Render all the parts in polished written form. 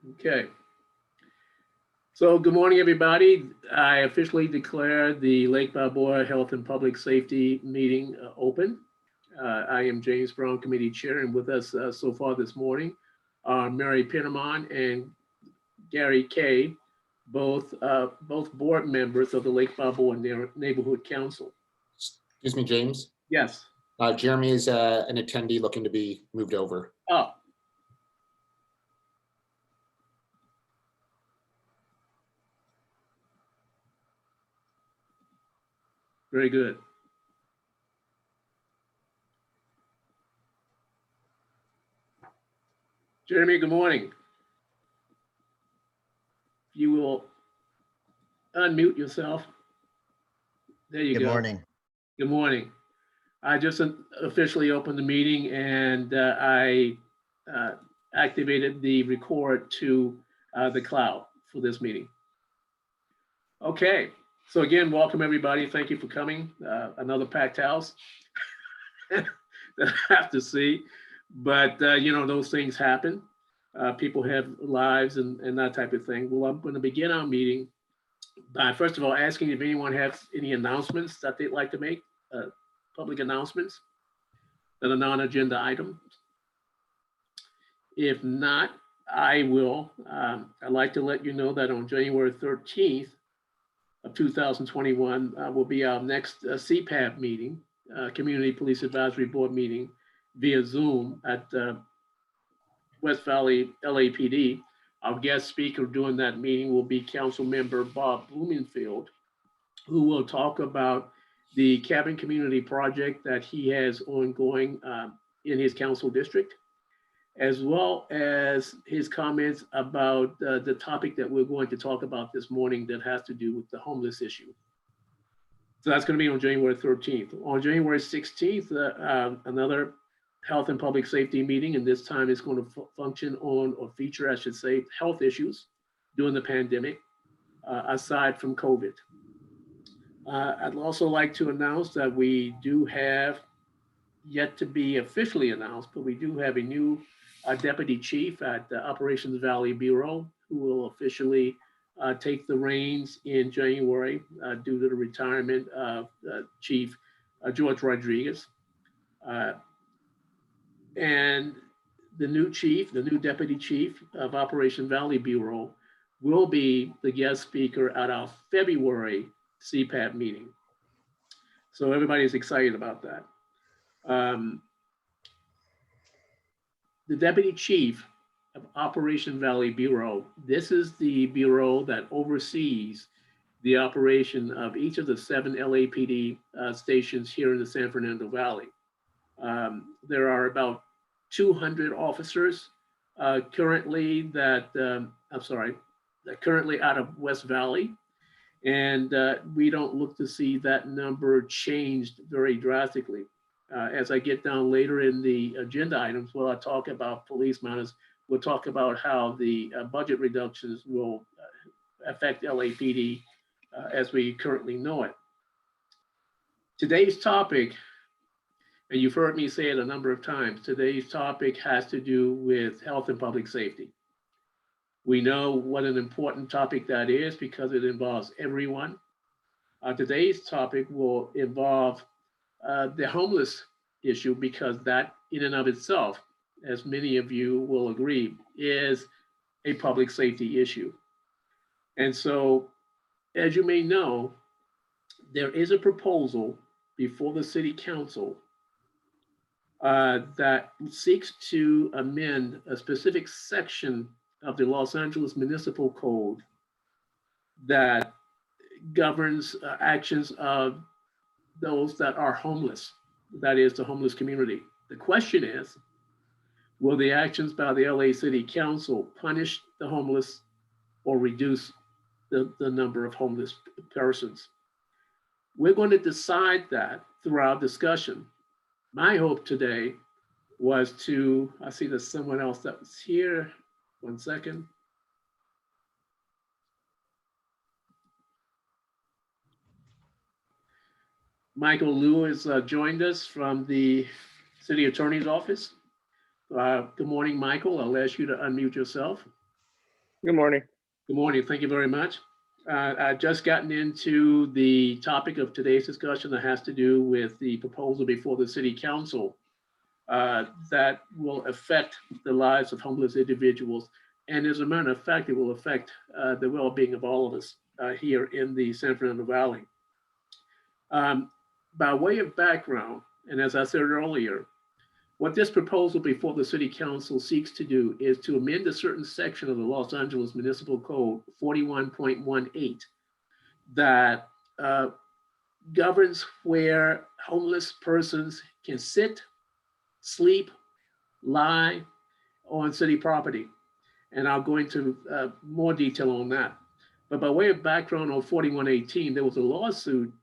Okay. So good morning, everybody. I officially declare the Lake Balboa Health and Public Safety meeting open. I am James Brown, Committee Chair, and with us so far this morning are Mary Pinamon and Gary Kay, both board members of the Lake Balboa Neighborhood Council. Excuse me, James. Yes. Jeremy is an attendee looking to be moved over. Oh. Very good. Jeremy, good morning. You will unmute yourself. There you go. Good morning. Good morning. I just officially opened the meeting and I activated the record to the cloud for this meeting. Okay, so again, welcome everybody. Thank you for coming. Another packed house that I have to see, but those things happen. People have lives and that type of thing. Well, I'm going to begin our meeting by first of all asking if anyone has any announcements that they'd like to make. Public announcements that are non-agenda items. If not, I will. I'd like to let you know that on January 13th of 2021 will be our next CPAB meeting, Community Police Advisory Board meeting via Zoom at West Valley LAPD. Our guest speaker during that meeting will be Council Member Bob Blumenfield, who will talk about the cabin community project that he has ongoing in his council district, as well as his comments about the topic that we're going to talk about this morning that has to do with the homeless issue. So that's going to be on January 13th. On January 16th, another health and public safety meeting, and this time it's going to function on, or feature, I should say, health issues during the pandemic, aside from COVID. I'd also like to announce that we do have, yet to be officially announced, but we do have a new deputy chief at the Operations Valley Bureau who will officially take the reins in January due to the retirement of Chief George Rodriguez. And the new deputy chief of Operation Valley Bureau will be the guest speaker at our February CPAP meeting. So everybody's excited about that. The deputy chief of Operation Valley Bureau, this is the bureau that oversees the operation of each of the 7 LAPD stations here in the San Fernando Valley. There are about 200 officers currently currently out of West Valley. And we don't look to see that number changed very drastically. As I get down later in the agenda items, I talk about police matters, we'll talk about how the budget reductions will affect LAPD as we currently know it. Today's topic, and you've heard me say it a number of times, today's topic has to do with health and public safety. We know what an important topic that is because it involves everyone. Today's topic will involve the homeless issue because that in and of itself, as many of you will agree, is a public safety issue. And so, as you may know, there is a proposal before the City Council that seeks to amend a specific section of the Los Angeles Municipal Code that governs actions of those that are homeless, that is the homeless community. The question is, will the actions by the LA City Council punish the homeless or reduce the number of homeless persons? We're going to decide that through our discussion. My hope today was to, I see there's someone else that was here. One second. Michael Liu has joined us from the City Attorney's Office. Good morning, Michael. I'll ask you to unmute yourself. Good morning. Good morning. Thank you very much. I've just gotten into the topic of today's discussion that has to do with the proposal before the City Council that will affect the lives of homeless individuals. And as a matter of fact, it will affect the well-being of all of us here in the San Fernando Valley. By way of background, and as I said earlier, what this proposal before the City Council seeks to do is to amend a certain section of the Los Angeles Municipal Code 41.18 that governs where homeless persons can sit, sleep, lie on city property. And I'll go into more detail on that. But by way of background on 4118, there was a lawsuit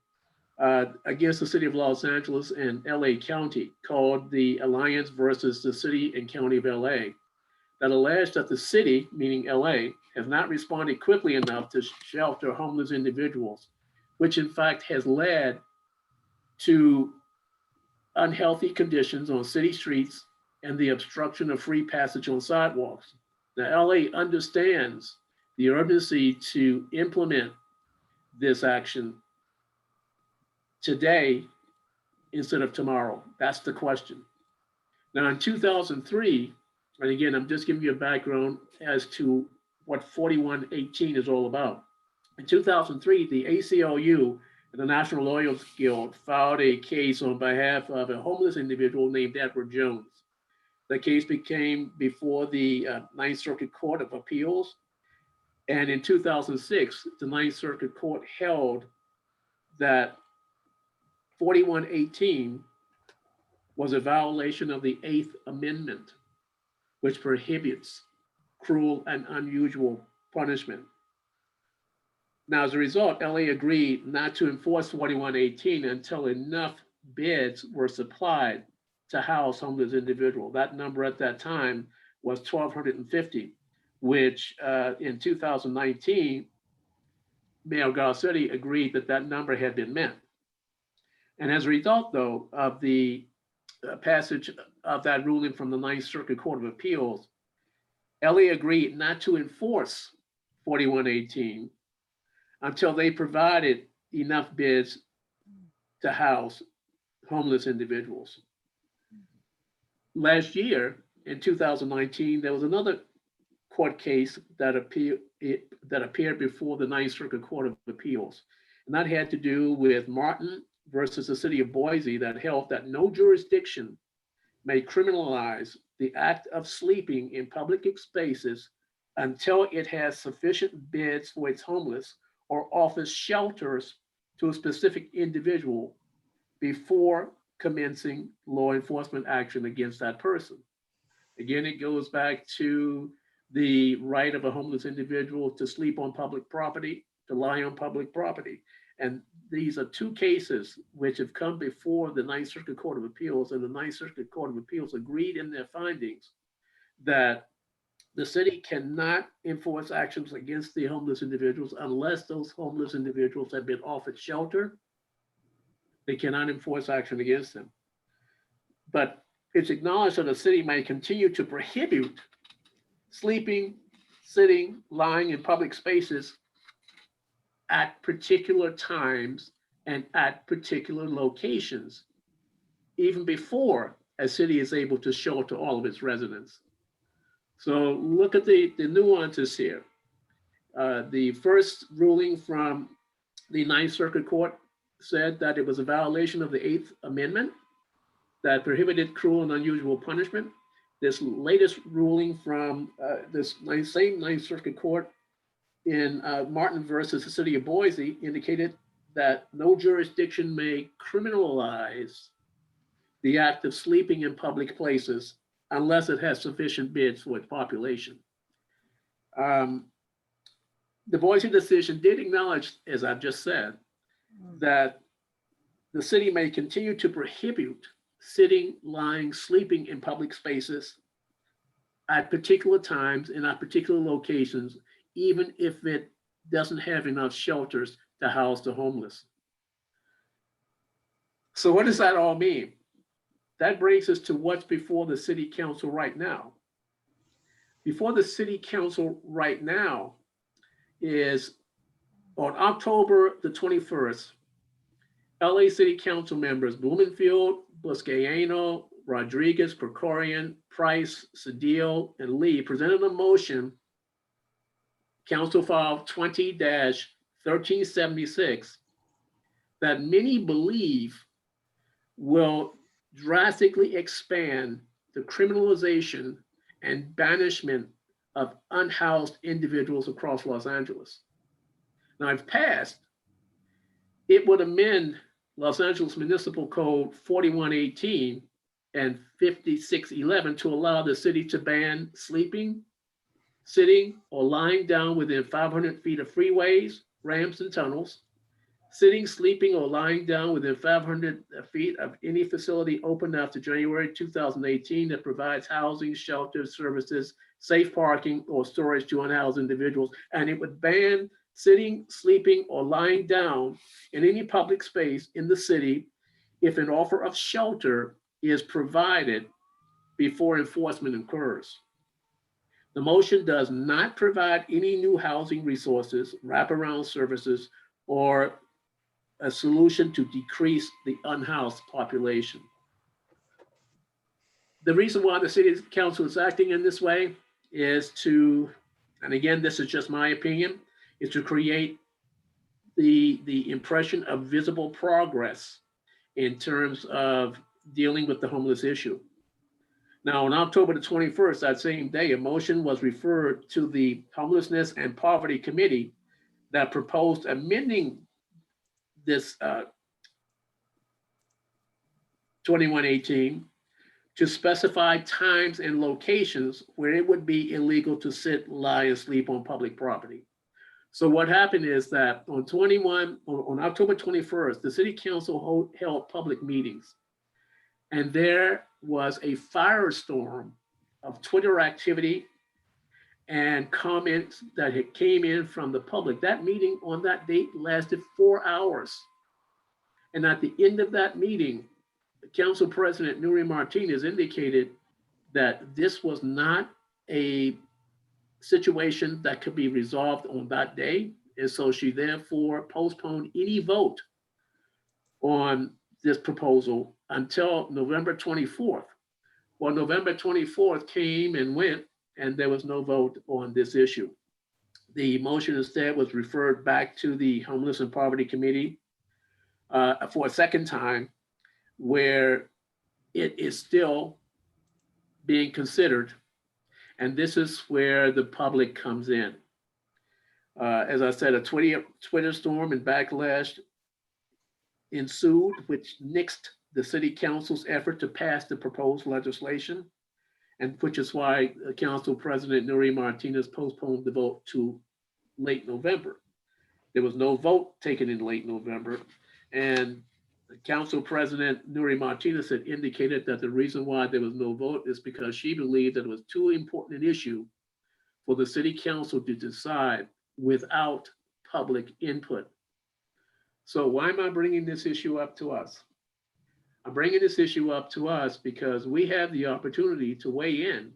against the city of Los Angeles and LA County called the Alliance versus the City and County of LA that alleged that the city, meaning LA, has not responded quickly enough to shelter homeless individuals, which in fact has led to unhealthy conditions on city streets and the obstruction of free passage on sidewalks. Now, LA understands the urgency to implement this action today instead of tomorrow. That's the question. Now, in 2003, and again, I'm just giving you a background as to what 4118 is all about. In 2003, the ACLU and the National Lawyers Guild filed a case on behalf of a homeless individual named Edward Jones. The case became before the Ninth Circuit Court of Appeals. And in 2006, the Ninth Circuit Court held that 4118 was a violation of the Eighth Amendment, which prohibits cruel and unusual punishment. Now, as a result, LA agreed not to enforce 4118 until enough beds were supplied to house homeless individuals. That number at that time was 1,250, which in 2019, Mayor Garcetti agreed that that number had been met. And as a result, though, of the passage of that ruling from the Ninth Circuit Court of Appeals, LA agreed not to enforce 4118 until they provided enough beds to house homeless individuals. Last year, in 2019, there was another court case that appeared before the Ninth Circuit Court of Appeals. And that had to do with Martin versus the city of Boise that held that no jurisdiction may criminalize the act of sleeping in public spaces until it has sufficient beds for its homeless or offers shelters to a specific individual before commencing law enforcement action against that person. Again, it goes back to the right of a homeless individual to sleep on public property, to lie on public property. And these are two cases which have come before the Ninth Circuit Court of Appeals, and the Ninth Circuit Court of Appeals agreed in their findings that the city cannot enforce actions against the homeless individuals unless those homeless individuals have been offered shelter. They cannot enforce action against them. But it's acknowledged that the city may continue to prohibit sleeping, sitting, lying in public spaces at particular times and at particular locations, even before a city is able to shelter all of its residents. So look at the nuances here. The first ruling from the Ninth Circuit Court said that it was a violation of the Eighth Amendment that prohibited cruel and unusual punishment. This latest ruling from this same Ninth Circuit Court in Martin versus the city of Boise indicated that no jurisdiction may criminalize the act of sleeping in public places unless it has sufficient beds for its population. The Boise decision did acknowledge, as I've just said, that the city may continue to prohibit sitting, lying, sleeping in public spaces at particular times and at particular locations, even if it doesn't have enough shelters to house the homeless. So what does that all mean? That brings us to what's before the city council right now. before the city council right now is on October the 21st, LA City Council members Blumenfield, Buscaino, Rodriguez, Krikorian, Price, Cedillo, and Lee presented a motion, Council File 20-1376, that many believe will drastically expand the criminalization and banishment of unhoused individuals across Los Angeles. Now, if passed, it would amend Los Angeles Municipal Code 4118 and 5611 to allow the city to ban sleeping, sitting, or lying down within 500 feet of freeways, ramps, and tunnels, sitting, sleeping, or lying down within 500 feet of any facility open after January 2018 that provides housing, shelter, services, safe parking, or storage to unhoused individuals. And it would ban sitting, sleeping, or lying down in any public space in the city if an offer of shelter is provided before enforcement occurs. The motion does not provide any new housing resources, wraparound services, or a solution to decrease the unhoused population. The reason why the city council is acting in this way is to, and again, this is just my opinion, is to create the impression of visible progress in terms of dealing with the homeless issue. Now, on October the 21st, that same day, a motion was referred to the Homelessness and Poverty Committee that proposed amending this 2118 to specify times and locations where it would be illegal to sit, lie, and sleep on public property. So what happened is that on October 21st, the city council held public meetings, and there was a firestorm of Twitter activity and comments that had came in from the public. That meeting on that date lasted 4 hours. And at the end of that meeting, Council President Nuri Martinez indicated that this was not a situation that could be resolved on that day. And so she therefore postponed any vote on this proposal until November 24th. Well, November 24th came and went, and there was no vote on this issue. The motion instead was referred back to the Homeless and Poverty Committee for a second time, where it is still being considered. And this is where the public comes in. As I said, a Twitter storm and backlash ensued, which nixed the city council's effort to pass the proposed legislation, and which is why Council President Nuri Martinez postponed the vote to late November. There was no vote taken in late November, and Council President Nuri Martinez had indicated that the reason why there was no vote is because she believed that it was too important an issue for the city council to decide without public input. So why am I bringing this issue up to us? I'm bringing this issue up to us because we have the opportunity to weigh in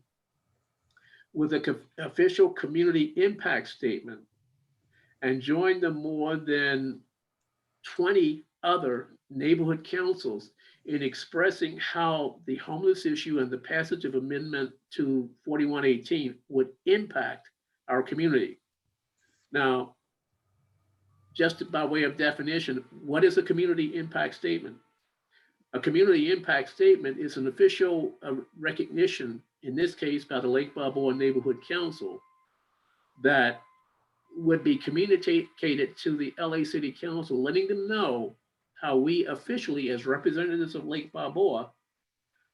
with an official community impact statement and join the more than 20 other neighborhood councils in expressing how the homeless issue and the passage of amendment to 4118 would impact our community. Now, just by way of definition, what is a community impact statement? A community impact statement is an official recognition, in this case by the Lake Balboa Neighborhood Council, that would be communicated to the LA City Council, letting them know how we officially, as representatives of Lake Balboa,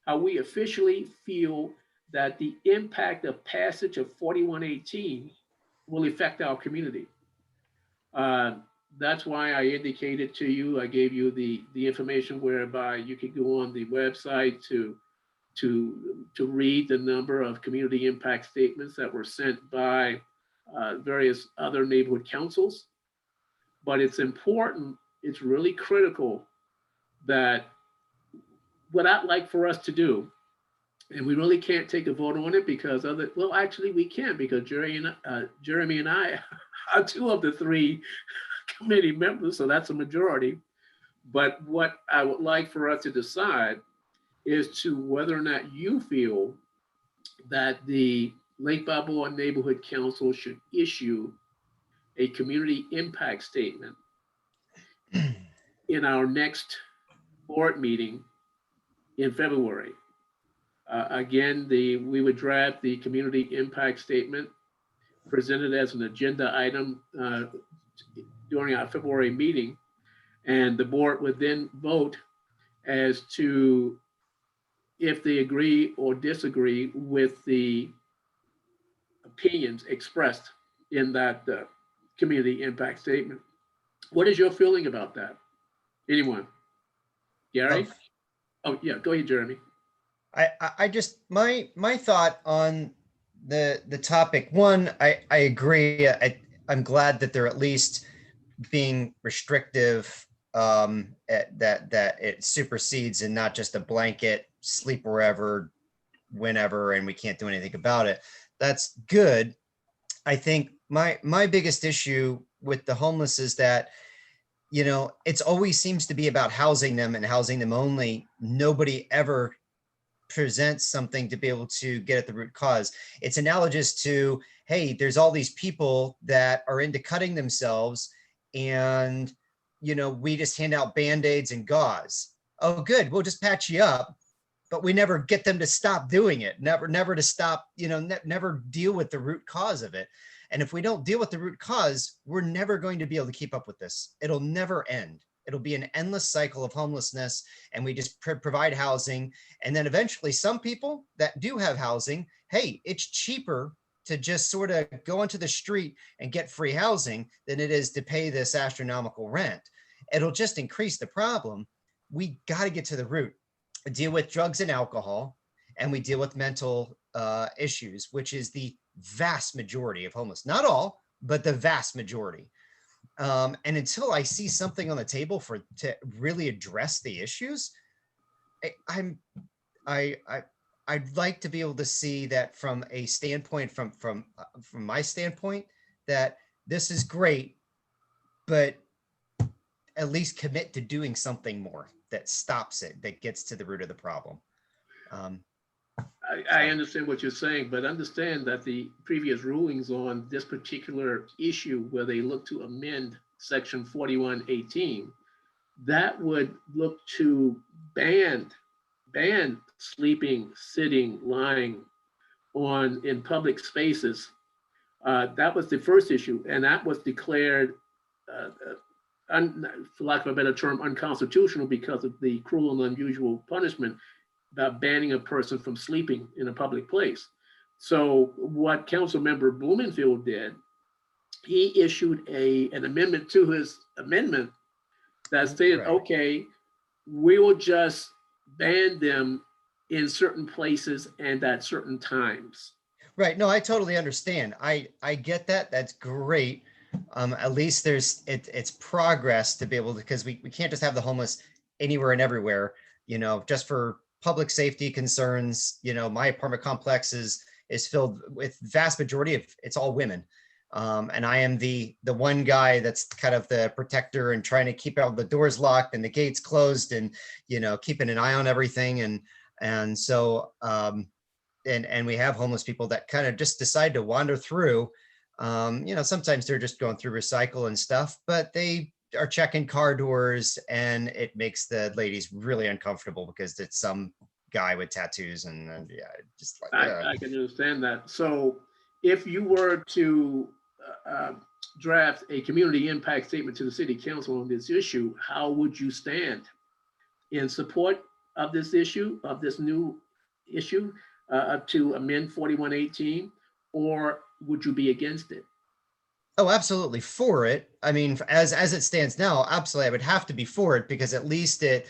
how we officially feel that the impact of passage of 4118 will affect our community. That's why I indicated to you, I gave you the information whereby you could go on the website to read the number of community impact statements that were sent by various other neighborhood councils. But it's important, it's really critical that what I'd like for us to do And we really can't take a vote on it because well, actually we can, because Jeremy and I are two of the three committee members, so that's a majority. But what I would like for us to decide is to whether or not you feel that the Lake Balboa Neighborhood Council should issue a community impact statement in our next board meeting in February. Again, we would draft the community impact statement, presented as an agenda item during our February meeting, and the board would then vote as to if they agree or disagree with the opinions expressed in that community impact statement. What is your feeling about that? Anyone? Gary? Oh, Oh, yeah, go ahead, Jeremy. I just my thought on the topic. One, I agree. I'm glad that they're at least being restrictive. That it supersedes and not just a blanket sleep wherever, whenever, and we can't do anything about it. That's good. I think my biggest issue with the homeless is that, it's always seems to be about housing them and housing them only. Nobody ever presents something to be able to get at the root cause. It's analogous to, hey, there's all these people that are into cutting themselves, and we just hand out band-aids and gauze. Oh, good, we'll just patch you up. But we never get them to stop doing it. Never to stop, never deal with the root cause of it. And if we don't deal with the root cause, we're never going to be able to keep up with this. It'll never end. It'll be an endless cycle of homelessness, and we just provide housing. And then eventually some people that do have housing, hey, it's cheaper to just sort of go onto the street and get free housing than it is to pay this astronomical rent. It'll just increase the problem. We got to get to the root. Deal with drugs and alcohol, and we deal with mental issues, which is the vast majority of homeless. Not all, but the vast majority. And until I see something on the table to really address the issues, I'd like to be able to see that from a standpoint, from my standpoint, that this is great, but at least commit to doing something more that stops it, that gets to the root of the problem. I understand what you're saying, but understand that the previous rulings on this particular issue, where they look to amend section 4118, that would look to ban sleeping, sitting, lying in public spaces. That was the first issue, and that was declared, for lack of a better term, unconstitutional because of the cruel and unusual punishment about banning a person from sleeping in a public place. So what Council Member Blumenfield did, he issued an amendment to his amendment that stated, Right. okay, we will just ban them in certain places and at certain times. Right. No, I totally understand. I get that. That's great. At least it's progress to be able to, because we can't just have the homeless anywhere and everywhere, just for public safety concerns. My apartment complex is filled with vast majority of it's all women. And I am the one guy that's kind of the protector and trying to keep all the doors locked and the gates closed and, keeping an eye on everything. And so, and we have homeless people that kind of just decide to wander through. Sometimes they're just going through recycle and stuff, but they are checking car doors, and it makes the ladies really uncomfortable because it's some guy with tattoos and yeah, just like I can understand that. So if you were to draft a community impact statement to the city council on this issue, how would you stand? In support of this issue, of this new issue to amend 4118, or would you be against it? Oh, absolutely for it. I mean, as it stands now, absolutely, I would have to be for it because at least it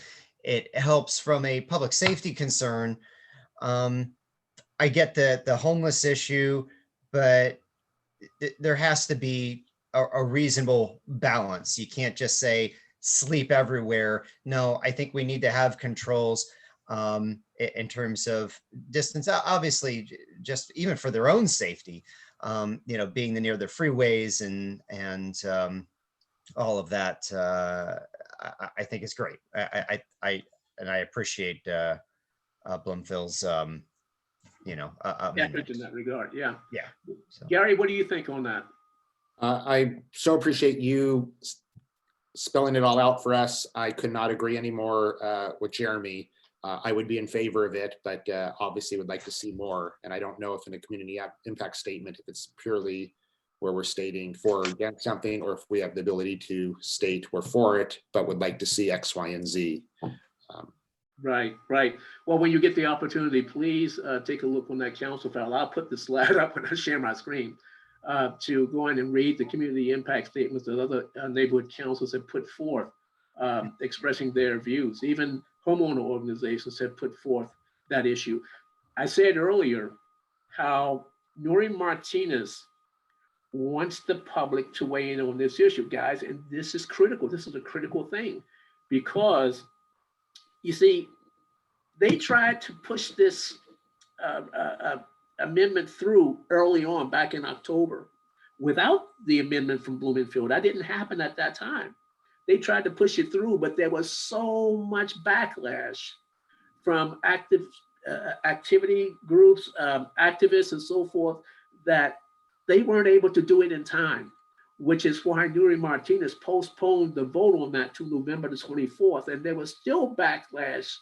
helps from a public safety concern. I get the homeless issue, but there has to be a reasonable balance. You can't just say sleep everywhere. No, I think we need to have controls. in terms of distance, obviously, just even for their own safety, being near the freeways and all of that, I think is great. And I appreciate Bloomfield's, amendment. Effort in that regard, yeah. Yeah. So. Gary, what do you think on that? I so appreciate you spelling it all out for us. I could not agree anymore with Jeremy. I would be in favor of it, but obviously would like to see more. And I don't know if in a community impact statement, if it's purely where we're stating for or against something, or if we have the ability to state we're for it, but would like to see X, Y, and Z. Right. Well, when you get the opportunity, please take a look on that council file. I'll put the slide up when I share my screen to go in and read the community impact statements that other neighborhood councils have put forth, expressing their views. Even homeowner organizations have put forth that issue. I said earlier how Nuri Martinez wants the public to weigh in on this issue, guys, and this is critical. This is a critical thing because you see, they tried to push this amendment through early on back in October without the amendment from Bloomfield. That didn't happen at that time. They tried to push it through, but there was so much backlash from activity groups, activists and so forth, that they weren't able to do it in time, which is why Nuri Martinez postponed the vote on that to November the 24th. And there was still backlash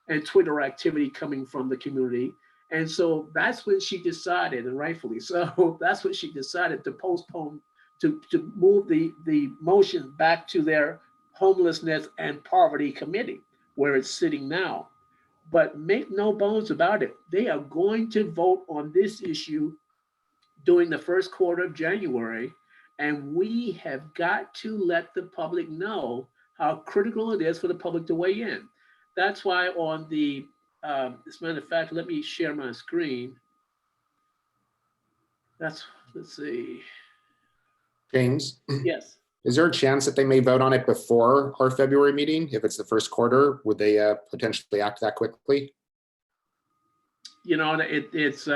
and Twitter activity coming from the community. And so that's when she decided, and rightfully so, that's when she decided to postpone, to move the motion back to their homelessness and poverty committee, where it's sitting now. But make no bones about it, they are going to vote on this issue during the first quarter of January. And we have got to let the public know how critical it is for the public to weigh in. That's why on the, as a matter of fact, let me share my screen. Let's see. James, Yes. is there a chance that they may vote on it before our February meeting? If it's the first quarter, would they potentially act that quickly? It's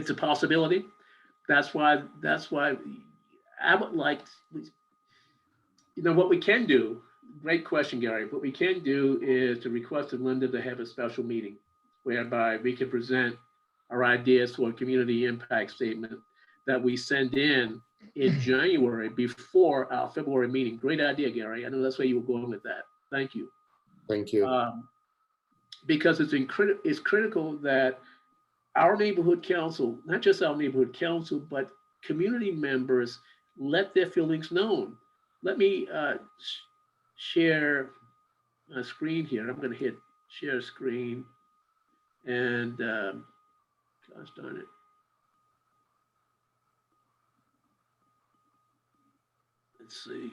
a possibility. That's why I would like, what we can do, great question, Gary. What we can do is to request of Linda to have a special meeting whereby we can present our ideas for a community impact statement that we send in January before our February meeting. Great idea, Gary. I know that's where you were going with that. Thank you. Thank you. Because it's critical that our neighborhood council, not just our neighborhood council, but community members let their feelings known. Let me share my screen here. I'm going to hit share screen and gosh darn it. Let's see.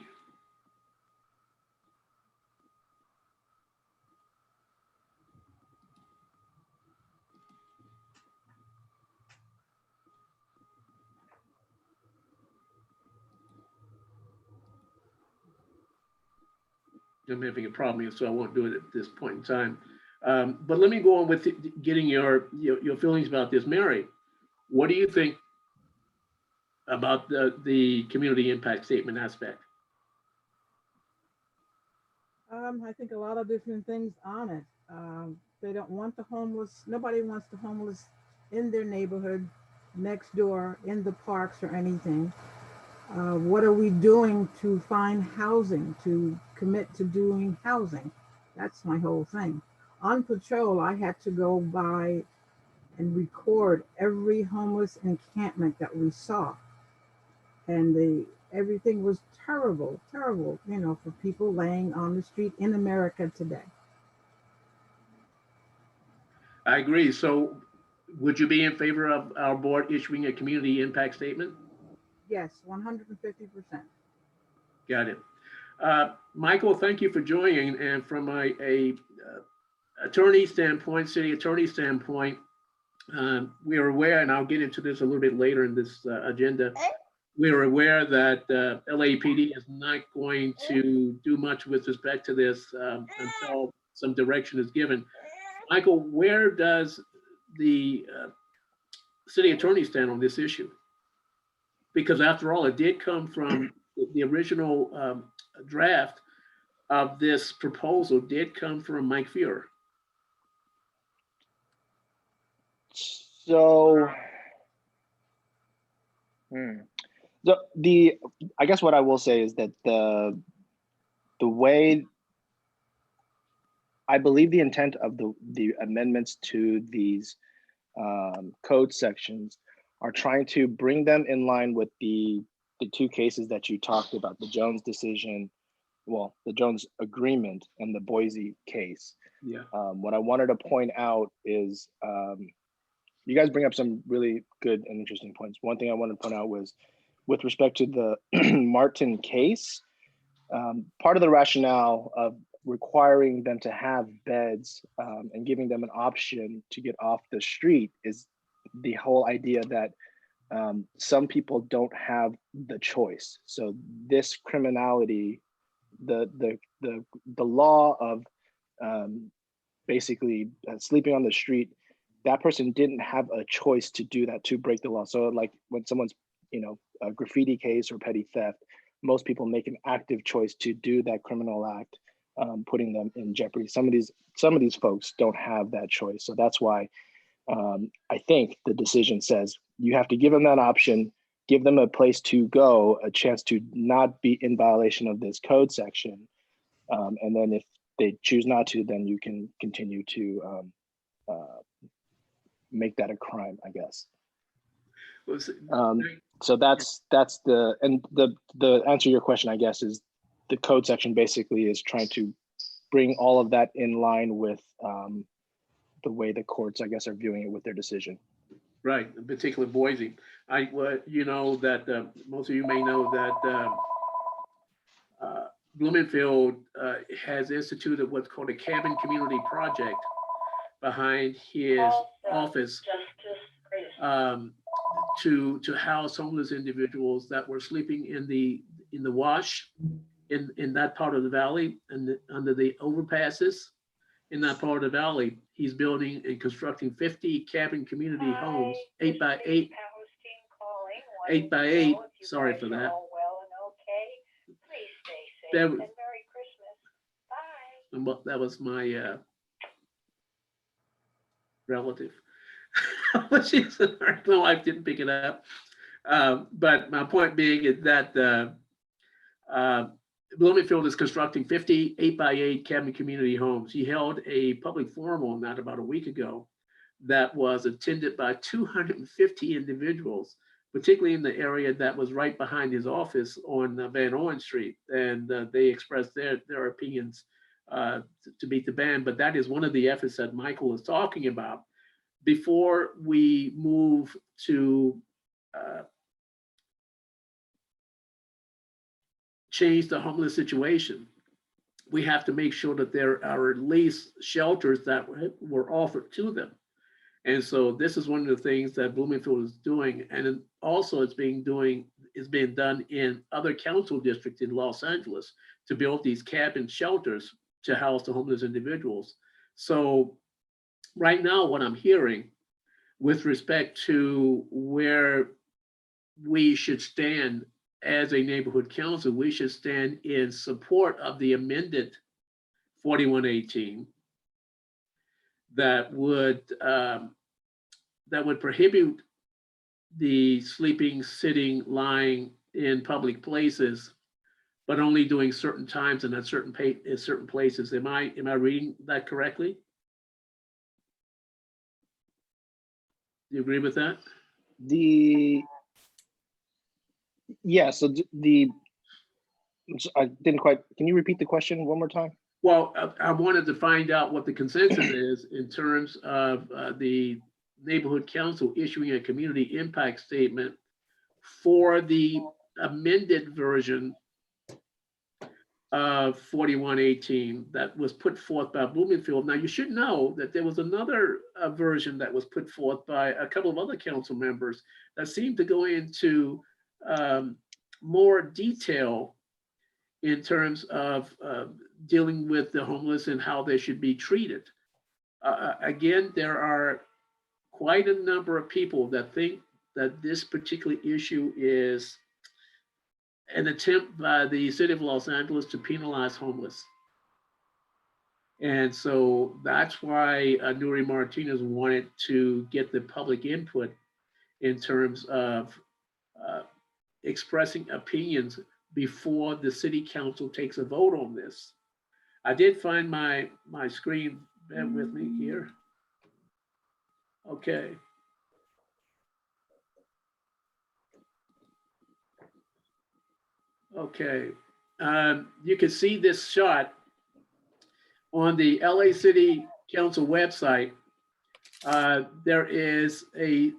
I'm having a problem here, so I won't do it at this point in time. But let me go on with getting your feelings about this. Mary, what do you think about the community impact statement aspect? I think a lot of different things on it. They don't want the homeless. Nobody wants the homeless in their neighborhood, next door, in the parks or anything. What are we doing to find housing, to commit to doing housing? That's my whole thing. On patrol, I had to go by and record every homeless encampment that we saw. And everything was terrible, terrible, for people laying on the street in America today. I agree. So would you be in favor of our board issuing a community impact statement? Yes, 150%. Got it. Michael, thank you for joining. And from a attorney standpoint, city attorney standpoint, we are aware, and I'll get into this a little bit later in this agenda, we're aware that LAPD is not going to do much with respect to this until some direction is given. Michael, where does the city attorney stand on this issue? Because after all, it did come from the original draft of this proposal did come from Mike Fuhrer. So, I guess what I will say is that the way I believe the intent of the amendments to these code sections are trying to bring them in line with the two cases that you talked about, the Jones decision, well, the Jones agreement and the Boise case. Yeah. What I wanted to point out is you guys bring up some really good and interesting points. One thing I wanted to point out was with respect to the Martin case, part of the rationale of requiring them to have beds and giving them an option to get off the street is the whole idea that some people don't have the choice. So this criminality, the law of basically sleeping on the street, that person didn't have a choice to do that, to break the law. So like when someone's, a graffiti case or petty theft, most people make an active choice to do that criminal act, putting them in jeopardy. Some of these folks don't have that choice. So that's why I think the decision says you have to give them that option, give them a place to go, a chance to not be in violation of this code section. And then if they choose not to, then you can continue to make that a crime, I guess. So that's the answer to your question, I guess, is the code section basically is trying to bring all of that in line with the way the courts, I guess, are viewing it with their decision. Right, in particular Boise. That most of you may know that Bloomingfield has instituted what's called a cabin community project behind his office to house homeless individuals that were sleeping in the wash in that part of the valley and under the overpasses in that part of the valley. He's building and constructing 50 cabin community homes, 8 by 8. 8 by 8. Sorry for that. That was my relative. My wife didn't pick it up. But my point being is that Bloomingfield is constructing 50 8 by 8 cabin community homes. He held a public forum on that about a week ago that was attended by 250 individuals, particularly in the area that was right behind his office on Van Owen Street. And they expressed their opinions to beat the band. But that is one of the efforts that Michael is talking about. Before we move to change the homeless situation, we have to make sure that there are at least shelters that were offered to them. And so this is one of the things that Bloomingfield is doing. And also it's being done in other council districts in Los Angeles to build these cabin shelters to house the homeless individuals. So right now, what I'm hearing with respect to where we should stand as a neighborhood council, we should stand in support of the amended 4118 that would prohibit the sleeping, sitting, lying in public places, but only doing certain times and at certain places. Am I reading that correctly? Do you agree with that? I didn't quite, can you repeat the question one more time? Well, I wanted to find out what the consensus is in terms of the neighborhood council issuing a community impact statement for the amended version of 4118 that was put forth by Bloomingfield. Now, you should know that there was another version that was put forth by a couple of other council members that seemed to go into more detail in terms of dealing with the homeless and how they should be treated. Again, there are quite a number of people that think that this particular issue is an attempt by the city of Los Angeles to penalize homeless. And so that's why Nuri Martinez wanted to get the public input in terms of expressing opinions before the city council takes a vote on this. I did find my screen, bear with me here. Okay. Okay, you can see this shot on the LA City Council website. There is a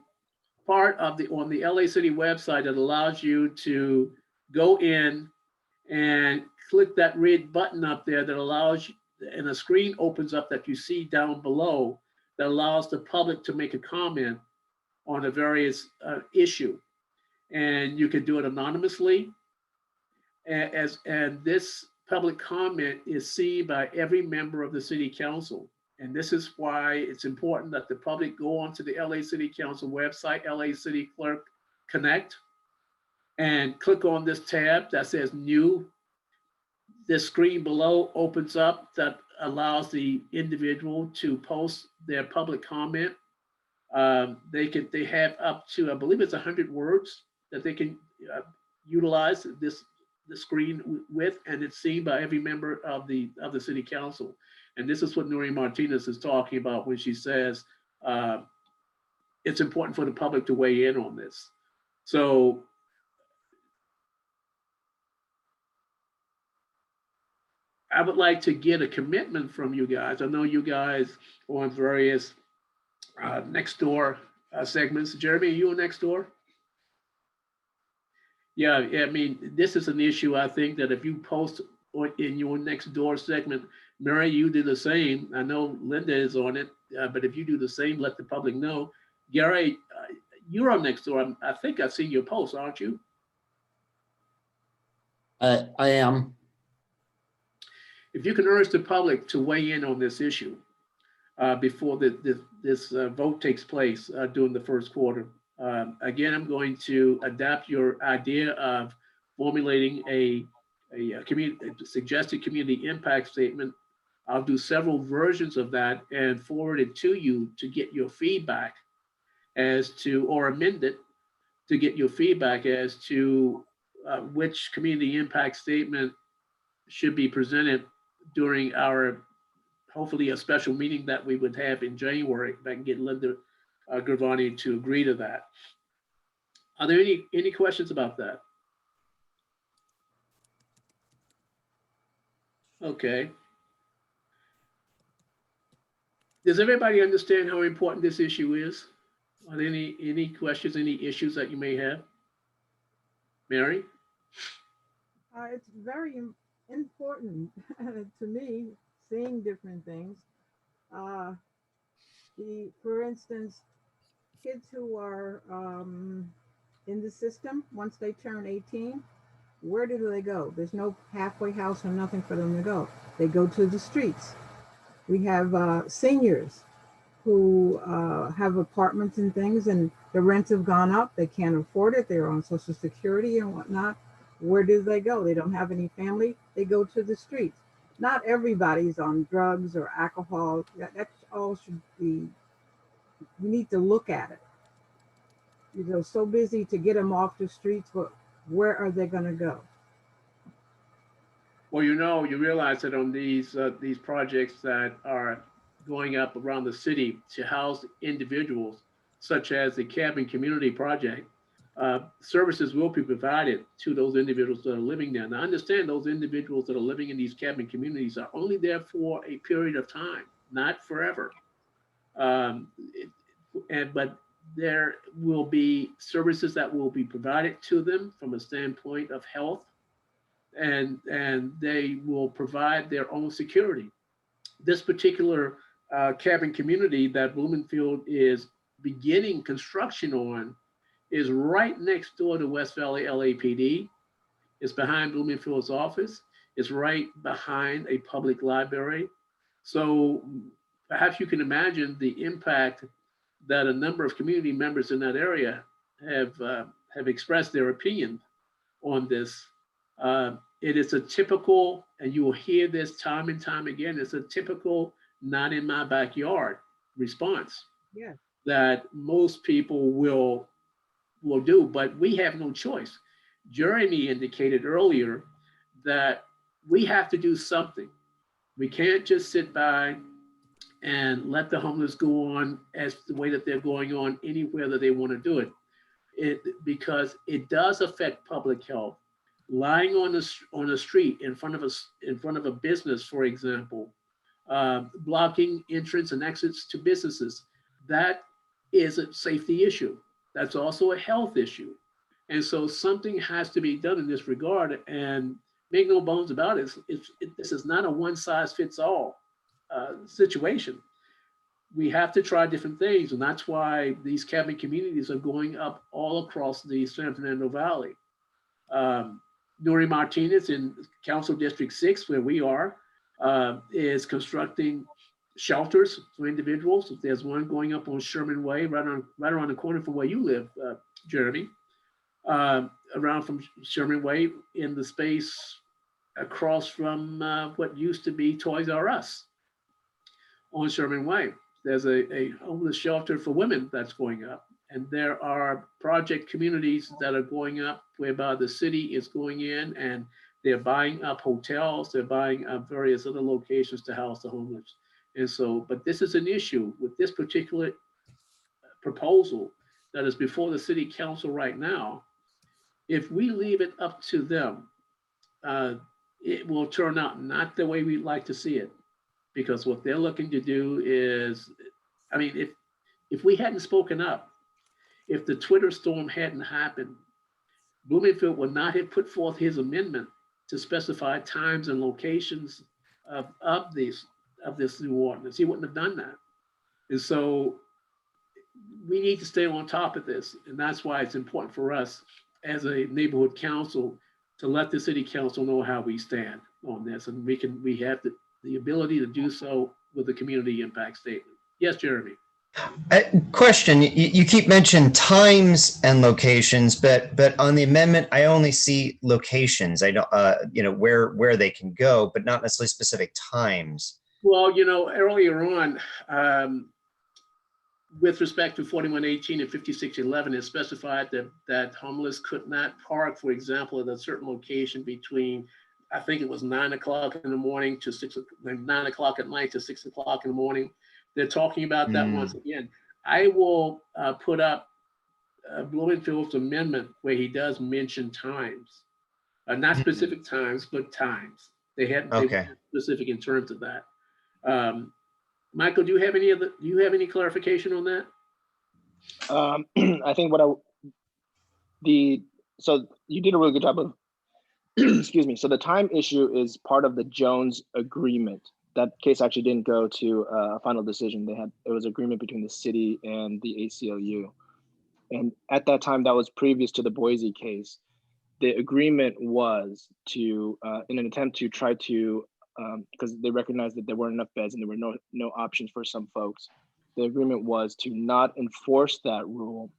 part of on the LA City website that allows you to go in and click that red button up there that allows you, and a screen opens up that you see down below that allows the public to make a comment on a various issue. And you can do it anonymously. And this public comment is seen by every member of the city council. And this is why it's important that the public go onto the LA City Council website, LA City Clerk Connect, and click on this tab that says new. This screen below opens up that allows the individual to post their public comment. They have up to, I believe it's 100 words that they can utilize the screen with, and it's seen by every member of the city council. And this is what Nuri Martinez is talking about when she says it's important for the public to weigh in on this. So I would like to get a commitment from you guys. I know you guys on various next door segments. Jeremy, are you on next door? Yeah, I mean, this is an issue I think that if you post in your next door segment, Mary, you do the same. I know Linda is on it, but if you do the same, let the public know. Gary, you're on next door. I think I've seen your post, aren't you? I am. If you can urge the public to weigh in on this issue before this vote takes place during the first quarter. Again, I'm going to adapt your idea of formulating a suggested community impact statement. I'll do several versions of that and forward it to you to get your feedback as to, or amend it to get your feedback as to which community impact statement should be presented during our, hopefully a special meeting that we would have in January. If I can get Linda Gravani to agree to that. Are there any questions about that? Okay. Does everybody understand how important this issue is? Are there any questions, any issues that you may have? Mary? It's very important to me, seeing different things. For instance, kids who are in the system, once they turn 18, where do they go? There's no halfway house or nothing for them to go. They go to the streets. We have seniors who have apartments and things, and the rents have gone up. They can't afford it. They're on Social Security and whatnot. Where do they go? They don't have any family. They go to the streets. Not everybody's on drugs or alcohol. That all should be, we need to look at it. You know, so busy to get them off the streets, but where are they going to go? Well, you realize that on these projects that are going up around the city to house individuals, such as the Cabin Community Project, services will be provided to those individuals that are living there. Now, understand those individuals that are living in these cabin communities are only there for a period of time, not forever. But there will be services that will be provided to them from a standpoint of health, and they will provide their own security. This particular cabin community that Bloomingfield is beginning construction on is right next door to West Valley LAPD. It's behind Bloomingfield's office. It's right behind a public library. So perhaps you can imagine the impact that a number of community members in that area have expressed their opinion on this. It is a typical, and you will hear this time and time again, it's a typical not in my backyard response Yeah. that most people will do, but we have no choice. Jeremy indicated earlier that we have to do something. We can't just sit by and let the homeless go on as the way that they're going on anywhere that they want to do it. Because it does affect public health. Lying on the street in front of a business, for example, blocking entrance and exits to businesses, that is a safety issue. That's also a health issue. And so something has to be done in this regard. And make no bones about it, this is not a one size fits all situation. We have to try different things. And that's why these cabin communities are going up all across the San Fernando Valley. Nuri Martinez in Council District 6, where we are, is constructing shelters for individuals. There's one going up on Sherman Way, right around the corner from where you live, Jeremy, around from Sherman Way in the space across from what used to be Toys R Us on Sherman Way. There's a homeless shelter for women that's going up. And there are project communities that are going up whereby the city is going in and they're buying up hotels, they're buying up various other locations to house the homeless. And so, but this is an issue with this particular proposal that is before the city council right now. If we leave it up to them, it will turn out not the way we'd like to see it. Because what they're looking to do is, I mean, if we hadn't spoken up, if the Twitter storm hadn't happened, Bloomingfield would not have put forth his amendment to specify times and locations of this new ordinance. He wouldn't have done that. And so we need to stay on top of this. And that's why it's important for us as a neighborhood council to let the city council know how we stand on this. And we have the ability to do so with the community impact statement. Yes, Jeremy. Question, you keep mentioning times and locations, but on the amendment, I only see locations. I don't, where they can go, but not necessarily specific times. Well, earlier on, with respect to 4118 and 5611, it specified that homeless could not park, for example, at a certain location between, I think it was 9 o'clock in the morning to 9 o'clock at night to 6 o'clock in the morning. They're talking about that once again. I will put up Bloomingfield's amendment where he does mention times, not specific times, but times. They were specific in terms of that. Michael, do you have any clarification on that? I think so you did a really good job of, excuse me. So the time issue is part of the Jones agreement. That case actually didn't go to a final decision. It was agreement between the city and the ACLU. And at that time, that was previous to the Boise case. The agreement was to, in an attempt to try to, because they recognized that there weren't enough beds and there were no options for some folks. The agreement was to not enforce that rule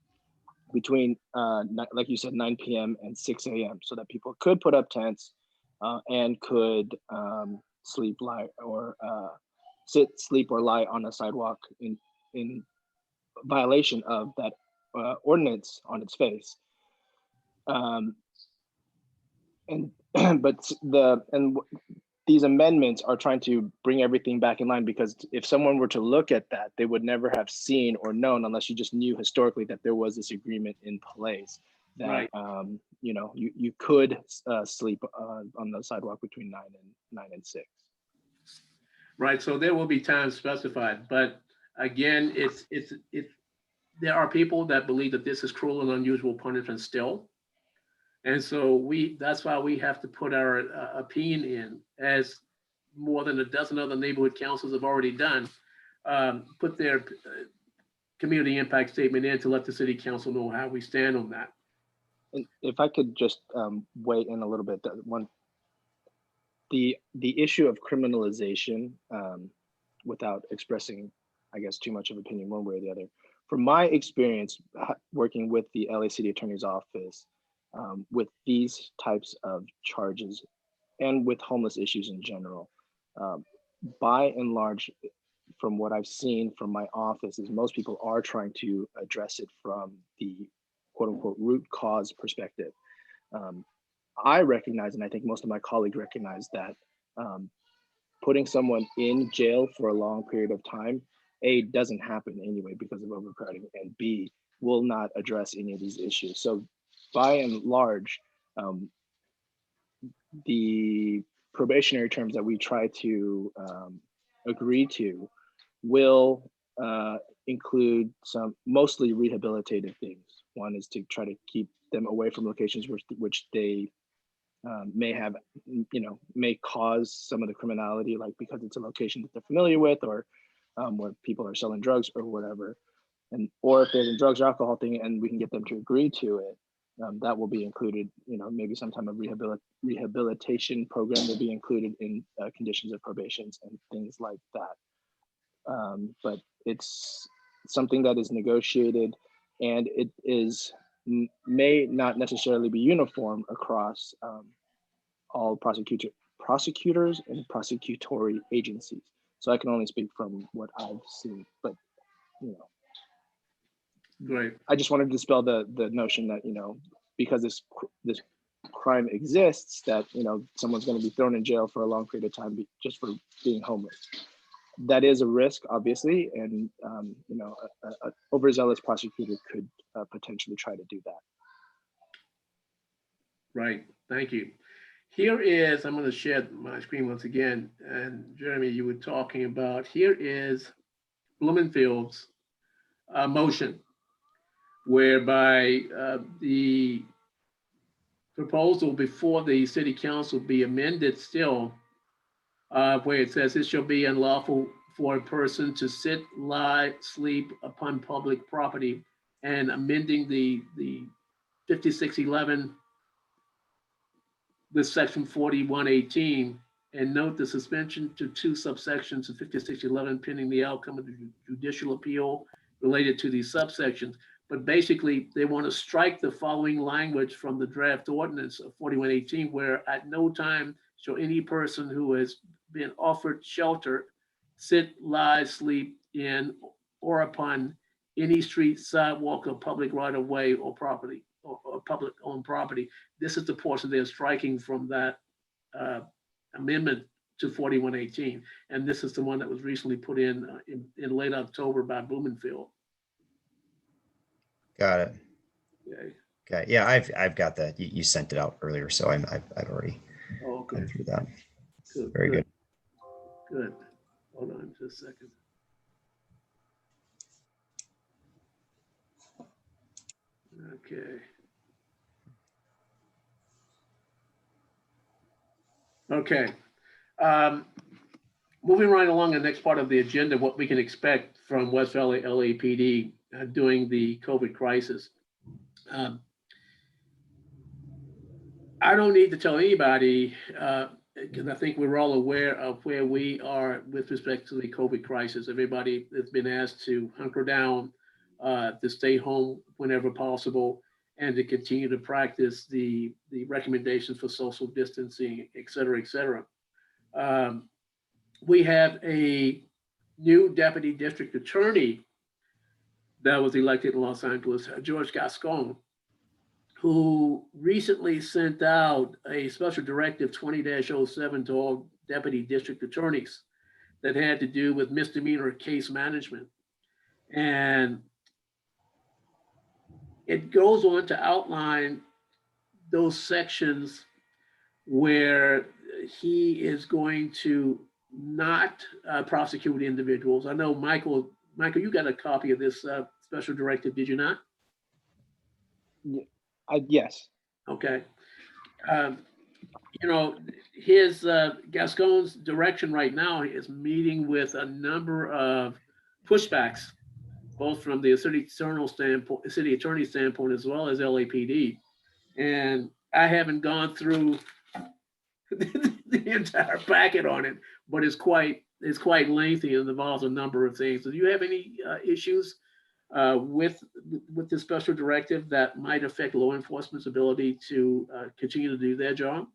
between, like you said, 9 p.m. and 6 a.m. so that people could put up tents and could sleep, lie, or sit, sleep, or lie on a sidewalk in violation of that ordinance on its face. These amendments are trying to bring everything back in line, because if someone were to look at that, they would never have seen or known, unless you just knew historically that there was this agreement in place that Right. You could sleep on the sidewalk between 9 and 6. Right. So there will be times specified, but again, there are people that believe that this is cruel and unusual punishment still. And so that's why we have to put our opinion in, as more than a dozen other neighborhood councils have already done, put their community impact statement in to let the city council know how we stand on that. And if I could just weigh in a little bit, the issue of criminalization, without expressing, I guess, too much of opinion one way or the other. From my experience working with the LA City Attorney's Office, with these types of charges and with homeless issues in general, by and large, from what I've seen from my office, is most people are trying to address it from the quote unquote root cause perspective. I recognize, and I think most of my colleagues recognize, that putting someone in jail for a long period of time, A, doesn't happen anyway because of overcrowding, and B, will not address any of these issues. So by and large, the probationary terms that we try to agree to will include some mostly rehabilitative things. One is to try to keep them away from locations which they may have, may cause some of the criminality, like because it's a location that they're familiar with, or where people are selling drugs or whatever. And or if there's a drugs or alcohol thing and we can get them to agree to it, that will be included. Maybe some type of rehabilitation program will be included in conditions of probations and things like that. But it's something that is negotiated, and it may not necessarily be uniform across all prosecutors and prosecutory agencies. So I can only speak from what I've seen, but Great. I just wanted to dispel the notion that because this crime exists, that someone's going to be thrown in jail for a long period of time just for being homeless. That is a risk, obviously, and an overzealous prosecutor could potentially try to do that. Right. Thank you. Here is, I'm going to share my screen once again. And Jeremy, you were talking about, here is Blumenfield's motion, whereby the proposal before the city council be amended still, where it says it shall be unlawful for a person to sit, lie, sleep upon public property, and amending the 5611 with section 4118, and note the suspension to 2 subsections of 5611 pending the outcome of the judicial appeal related to these subsections. But basically, they want to strike the following language from the draft ordinance of 4118, where at no time shall any person who has been offered shelter sit, lie, sleep in or upon any street, sidewalk, or public right of way or property or public owned property. This is the portion they're striking from that amendment to 4118. And this is the one that was recently put in late October by Blumenfield. Got it. Okay. Okay. Yeah, I've got that. You sent it out earlier, so I've already Okay. gone through that. Good, Very good. Good. Hold on just a second. Okay. Okay. Moving right along the next part of the agenda, what we can expect from West Valley LAPD during the COVID crisis. I don't need to tell anybody, because I think we're all aware of where we are with respect to the COVID crisis. Everybody has been asked to hunker down, to stay home whenever possible, and to continue to practice the recommendations for social distancing, et cetera, et cetera. We have a new deputy district attorney that was elected in Los Angeles, George Gascon, who recently sent out a special directive 20-07 to all deputy district attorneys that had to do with misdemeanor case management. And it goes on to outline those sections where he is going to not prosecute individuals. I know Michael, you got a copy of this special directive, did you not? Yes. Okay. His Gascon's direction right now is meeting with a number of pushbacks both from the city attorney standpoint, as well as LAPD. And I haven't gone through the entire packet on it, but it's quite lengthy and involves a number of things. Do you have any issues with the special directive that might affect law enforcement's ability to continue to do their job?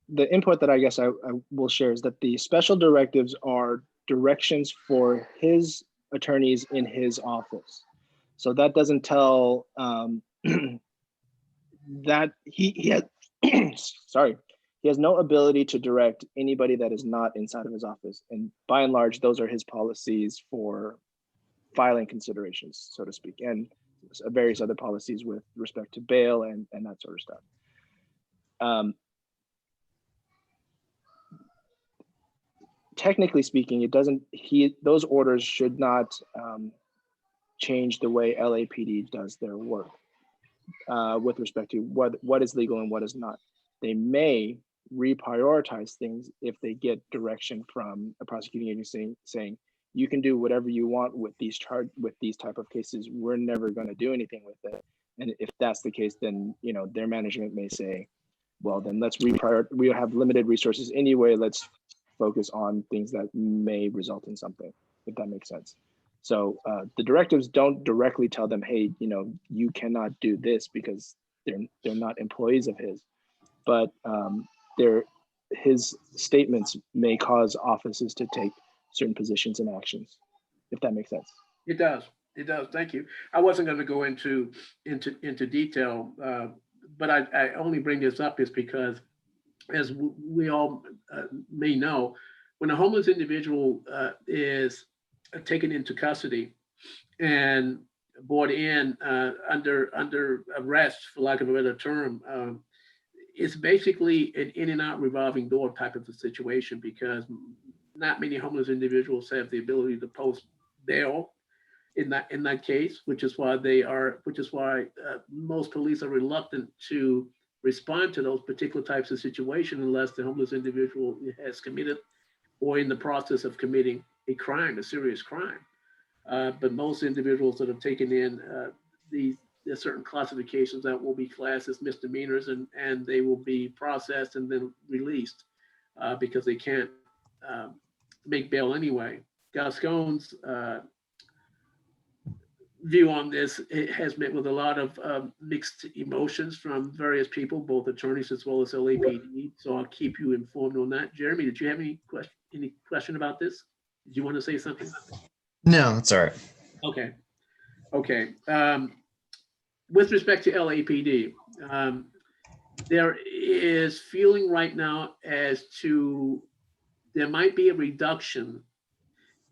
The input that I guess I will share is that the special directives are directions for his attorneys in his office. So that doesn't tell that he has sorry, he has no ability to direct anybody that is not inside of his office. And by and large, those are his policies for filing considerations, so to speak, and various other policies with respect to bail and that sort of stuff. Technically speaking, it doesn't. Those orders should not change the way LAPD does their work with respect to what is legal and what is not. They may reprioritize things if they get direction from a prosecuting agency saying you can do whatever you want with these type of cases. We're never going to do anything with it. And if that's the case, then their management may say, well, then let's reprioritize. We have limited resources anyway. Let's focus on things that may result in something, if that makes sense. So the directives don't directly tell them, hey, you cannot do this because they're not employees of his, but his statements may cause offices to take certain positions and actions, if that makes sense. It does. It does. Thank you. I wasn't going to go into detail, but I only bring this up is because, as we all may know, when a homeless individual is taken into custody and brought in under arrest, for lack of a better term, it's basically an in and out revolving door type of a situation, because not many homeless individuals have the ability to post bail in that case, which is why most police are reluctant to respond to those particular types of situations unless the homeless individual has committed or in the process of committing a serious crime. But most individuals that have taken in there's certain classifications that will be classed as misdemeanors, and they will be processed and then released because they can't make bail anyway. Gascon's view on this, it has met with a lot of mixed emotions from various people, both attorneys as well as LAPD. So I'll keep you informed on that. Jeremy, did you have any question about this? Did you want to say something? No, that's all right. Okay. With respect to LAPD, there is feeling right now as to there might be a reduction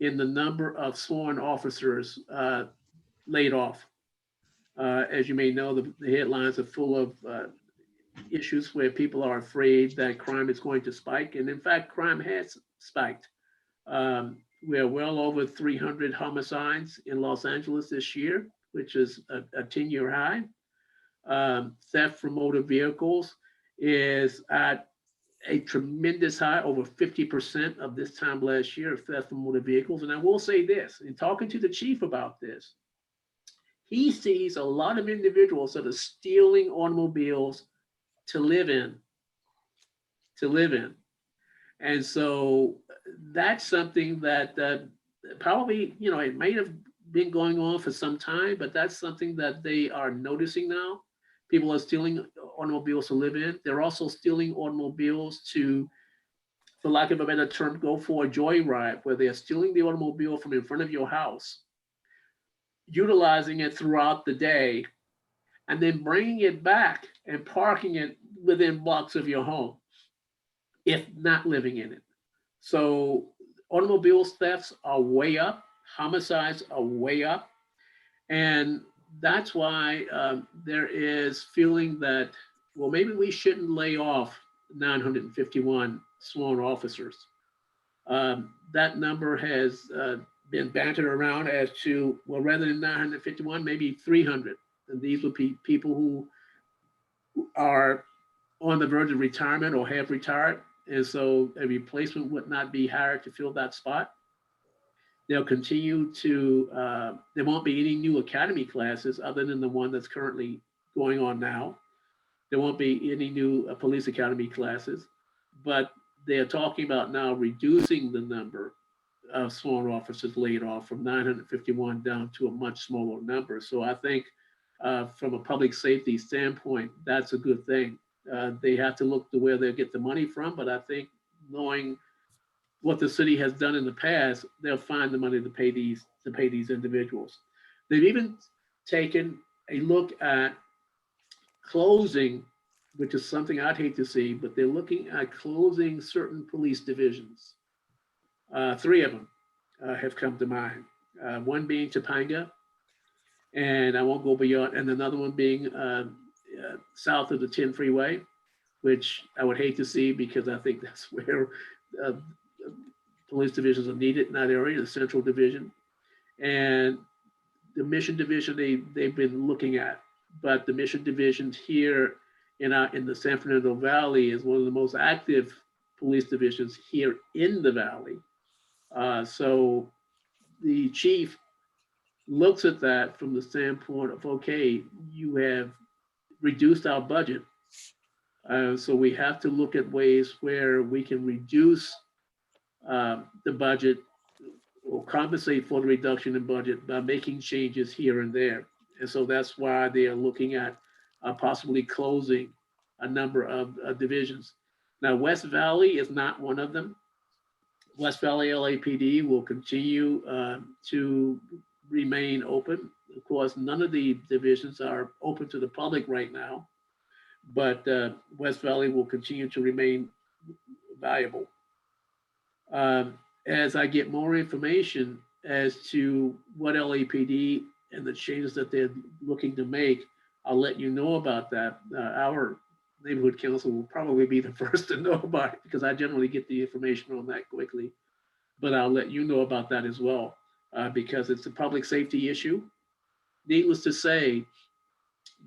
in the number of sworn officers laid off. As you may know, the headlines are full of issues where people are afraid that crime is going to spike. And in fact, crime has spiked. We're well over 300 homicides in Los Angeles this year, which is a 10-year high. Theft from motor vehicles is at a tremendous high, over 50% of this time last year of theft from motor vehicles. And I will say this, in talking to the chief about this, he sees a lot of individuals that are stealing automobiles to live in. And so that's something that probably, it might have been going on for some time, but that's something that they are noticing now. People are stealing automobiles to live in. They're also stealing automobiles to, for lack of a better term, go for a joyride, where they're stealing the automobile from in front of your house, utilizing it throughout the day, and then bringing it back and parking it within blocks of your home, if not living in it. So automobile thefts are way up, homicides are way up, and that's why there is feeling that, well, maybe we shouldn't lay off 951 sworn officers. That number has been bantered around as to, well, rather than 951, maybe 300. And these would be people who are on the verge of retirement or have retired, And so a replacement would not be hired to fill that spot. They'll continue to, there won't be any new academy classes other than the one that's currently going on now. There won't be any new police academy classes, but they're talking about now reducing the number of sworn officers laid off from 951 down to a much smaller number. So I think from a public safety standpoint, that's a good thing. They have to look to where they get the money from, but I think knowing what the city has done in the past, they'll find the money to pay these individuals. They've even taken a look at closing, which is something I'd hate to see, but they're looking at closing certain police divisions. Three of them have come to mind. One being Topanga, and I won't go beyond, and another one being south of the 10 freeway, which I would hate to see because I think that's where police divisions are needed in that area, the central division. And the mission division they've been looking at, but the mission division here in the San Fernando Valley is one of the most active police divisions here in the valley. So the chief looks at that from the standpoint of, okay, you have reduced our budget. So we have to look at ways where we can reduce the budget or compensate for the reduction in budget by making changes here and there. And so that's why they are looking at possibly closing a number of divisions. Now, West Valley is not one of them. West Valley LAPD will continue to remain open. Of course, none of the divisions are open to the public right now, but West Valley will continue to remain valuable. As I get more information as to what LAPD and the changes that they're looking to make, I'll let you know about that. Our neighborhood council will probably be the first to know about it because I generally get the information on that quickly. But I'll let you know about that as well because it's a public safety issue. Needless to say,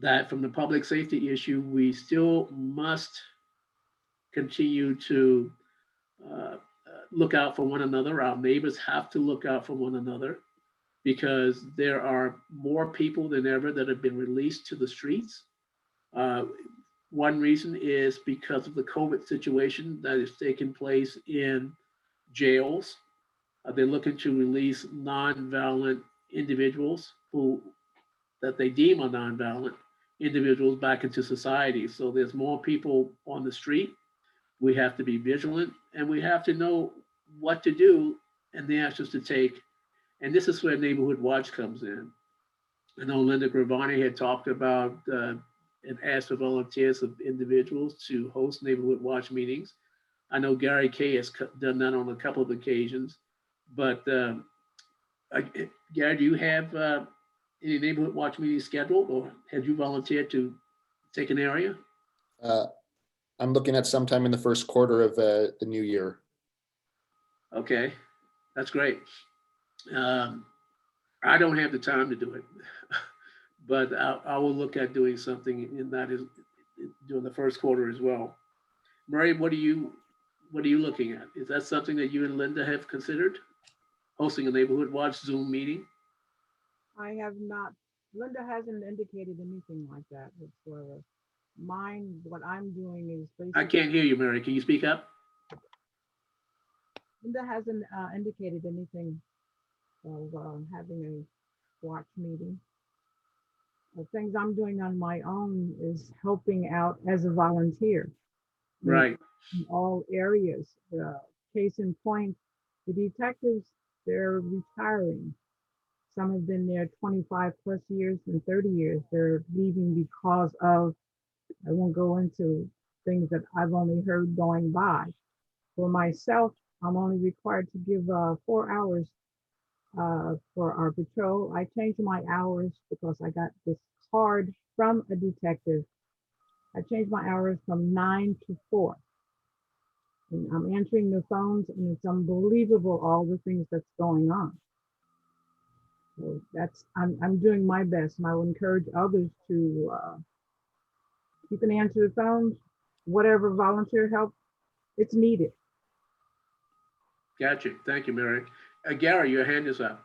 that from the public safety issue, we still must continue to look out for one another. Our neighbors have to look out for one another because there are more people than ever that have been released to the streets. One reason is because of the COVID situation that is taking place in jails. They're looking to release non-violent individuals that they deem are non-violent individuals back into society. So there's more people on the street. We have to be vigilant and we have to know what to do and the actions to take. And this is where Neighborhood Watch comes in. I know Linda Gravani had talked about and asked for volunteers of individuals to host Neighborhood Watch meetings. I know Gary Kay has done that on a couple of occasions, but Gary, do you have any Neighborhood Watch meetings scheduled or have you volunteered to take an area? I'm looking at sometime in the first quarter of the new year. Okay, that's great. I don't have the time to do it, but I will look at doing something in that is during the first quarter as well. Murray, what are you looking at? Is that something that you and Linda have considered? Hosting a Neighborhood Watch Zoom meeting? I have not, Linda hasn't indicated anything like that whatsoever. Mine, what I'm doing is basically. I can't hear you, Mary. Can you speak up? Linda hasn't indicated anything of having a watch meeting. The things I'm doing on my own is helping out as a volunteer. Right. In all areas. Case in point, the detectives, they're retiring. Some have been there 25 plus years and 30 years. They're leaving because of, I won't go into things that I've only heard going by. For myself, I'm only required to give 4 hours for our patrol. I changed my hours because I got this card from a detective. I changed my hours from 9 to 4. And I'm answering the phones and it's unbelievable all the things that's going on. So I'm doing my best and I would encourage others to, you can answer the phones, whatever volunteer help it's needed. Gotcha. Thank you, Mary. Gary, your hand is up.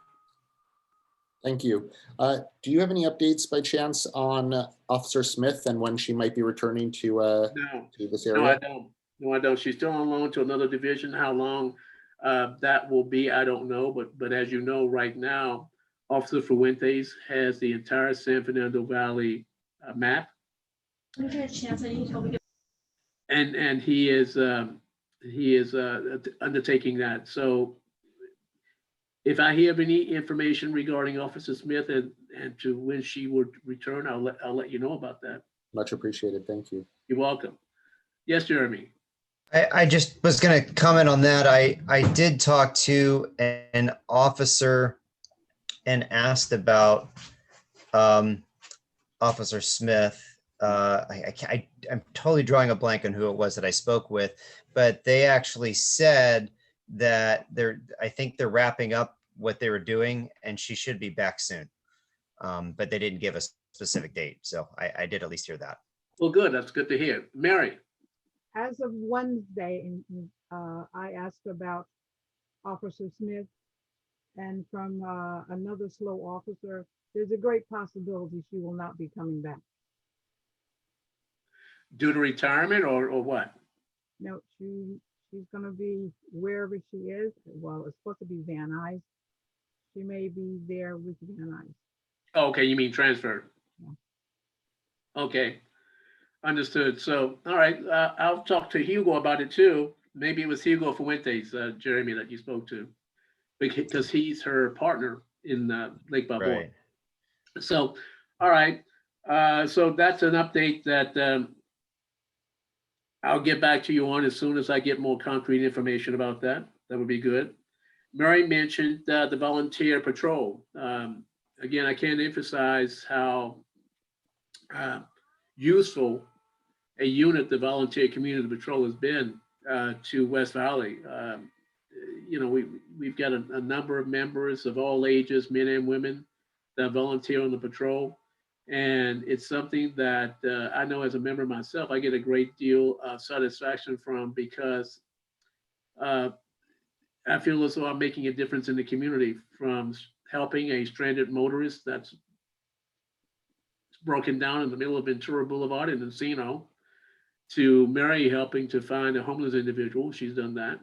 Thank you. Do you have any updates by chance on Officer Smith and when she might be returning to No, this no, I area? don't. No, I don't. She's still on loan to another division. How long that will be, I don't know. But as you know, right now, Officer Fuentes has the entire San Fernando Valley map, When I get a chance, I need help. and he is undertaking that. So if I have any information regarding Officer Smith and to when she would return, I'll let you know about that. Much appreciated. Thank you. You're welcome. Yes, Jeremy. I just was going to comment on that. I did talk to an officer and asked about Officer Smith. I'm totally drawing a blank on who it was that I spoke with, but they actually said that I think they're wrapping up what they were doing and she should be back soon. But they didn't give a specific date. So I did at least hear that. Well, good. That's good to hear. Mary. As of Wednesday, I asked about Officer Smith, and from another slow officer, there's a great possibility she will not be coming back. Due to retirement or what? No, she's going to be wherever she is. Well, it's supposed to be Van Nuys. She may be there with Van Nuys. Oh, okay, you mean transfer. Yeah. Okay, understood. So, all right, I'll talk to Hugo about it too. Maybe it was Hugo Fuentes, Jeremy, that you spoke to, because he's her partner in Lake Balboa. Right. So, all right, so that's an update that I'll get back to you on as soon as I get more concrete information about that. That would be good. Mary mentioned the volunteer patrol. Again, I can't emphasize how useful a unit the volunteer community patrol has been to West Valley. You know, we've got a number of members of all ages, men and women, that volunteer on the patrol. And it's something that I know as a member myself, I get a great deal of satisfaction from, because I feel as though I'm making a difference in the community, from helping a stranded motorist that's broken down in the middle of Ventura Boulevard in Encino, to Mary helping to find a homeless individual. She's done that.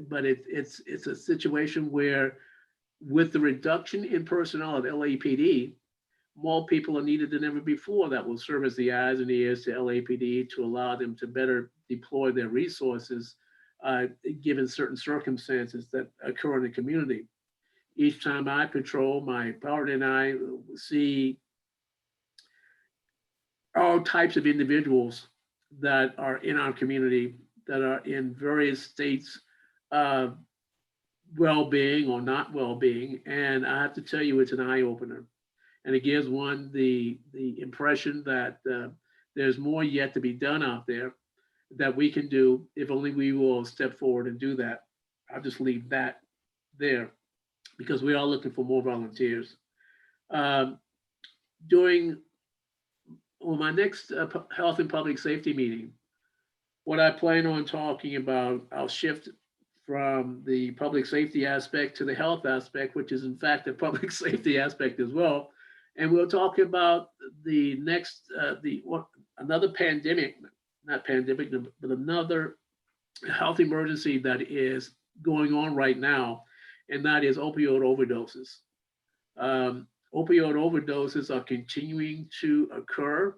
But it's a situation where, with the reduction in personnel at LAPD, more people are needed than ever before that will serve as the eyes and ears to LAPD to allow them to better deploy their resources given certain circumstances that occur in the community. Each time I patrol, my partner and I see all types of individuals that are in our community that are in various states of well-being or not well-being. And I have to tell you, it's an eye-opener. And it gives one the impression that there's more yet to be done out there that we can do if only we will step forward and do that. I'll just leave that there, because we are looking for more volunteers. During my next health and public safety meeting, what I plan on talking about, I'll shift from the public safety aspect to the health aspect, which is in fact a public safety aspect as well. And we'll talk about the next, another pandemic, not pandemic, but another health emergency that is going on right now, and that is opioid overdoses. Opioid overdoses are continuing to occur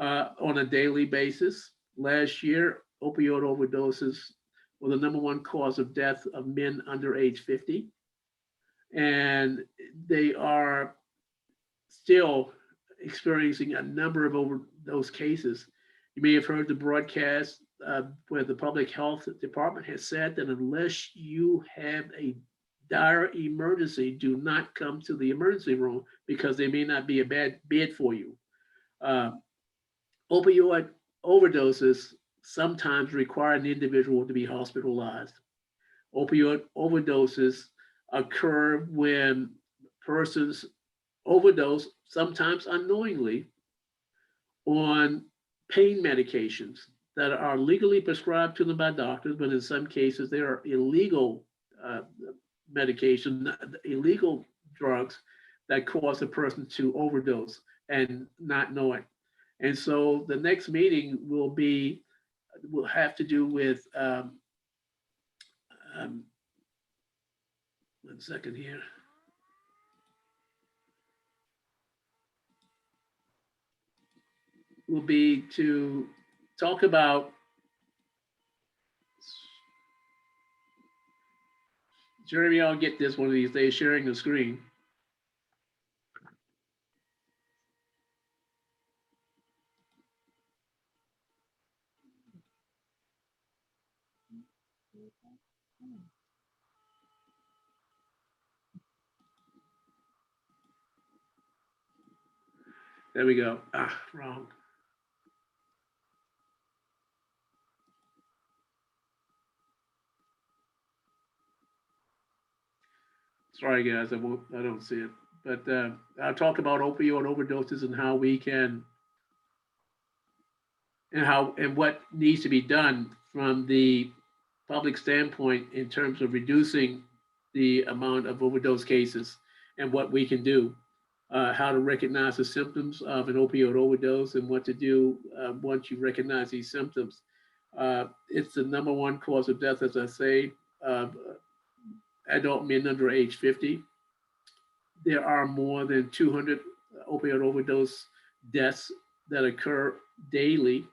on a daily basis. Last year, opioid overdoses were the number 1 cause of death of men under age 50. And they are still experiencing a number of overdose cases. You may have heard the broadcast where the public health department has said that unless you have a dire emergency, do not come to the emergency room, because they may not be a bad bed for you. Opioid overdoses sometimes require an individual to be hospitalized. Opioid overdoses occur when persons overdose, sometimes unknowingly, on pain medications. that are legally prescribed to them by doctors, but in some cases they are illegal medication, illegal drugs that cause a person to overdose and not know it. And so the next meeting will have to do with, um, 1 second here. Will be to talk about Jeremy, I'll get this one of these days, sharing the screen. There we go. Wrong. Sorry, guys, I don't see it. But I'll talk about opioid overdoses and how we can, and what needs to be done from the public standpoint in terms of reducing the amount of overdose cases and what we can do. How to recognize the symptoms of an opioid overdose and what to do once you recognize these symptoms. It's the #1 cause of death, as I say, adult men under age 50. There are more than 200 opioid overdose deaths that occur daily.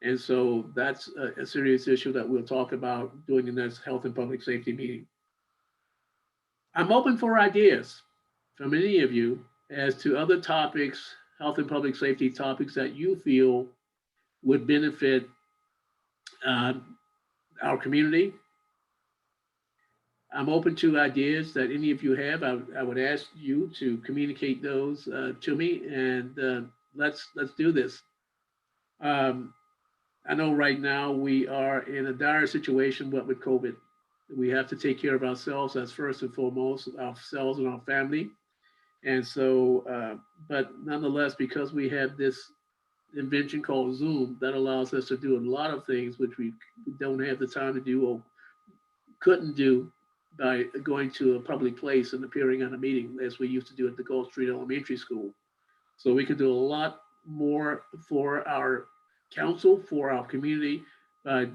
And so that's a serious issue that we'll talk about during the next Health and Public Safety meeting. I'm open for ideas from any of you as to other topics, health and public safety topics that you feel would benefit our community. I'm open to ideas that any of you have. I would ask you to communicate those to me, and let's do this. I know right now we are in a dire situation, what with COVID. We have to take care of ourselves as first and foremost, ourselves and our family. And so, but nonetheless, because we have this invention called Zoom that allows us to do a lot of things which we don't have the time to do or couldn't do by going to a public place and appearing on a meeting as we used to do at the Gulf Street Elementary School. So we can do a lot more for our council, for our community, by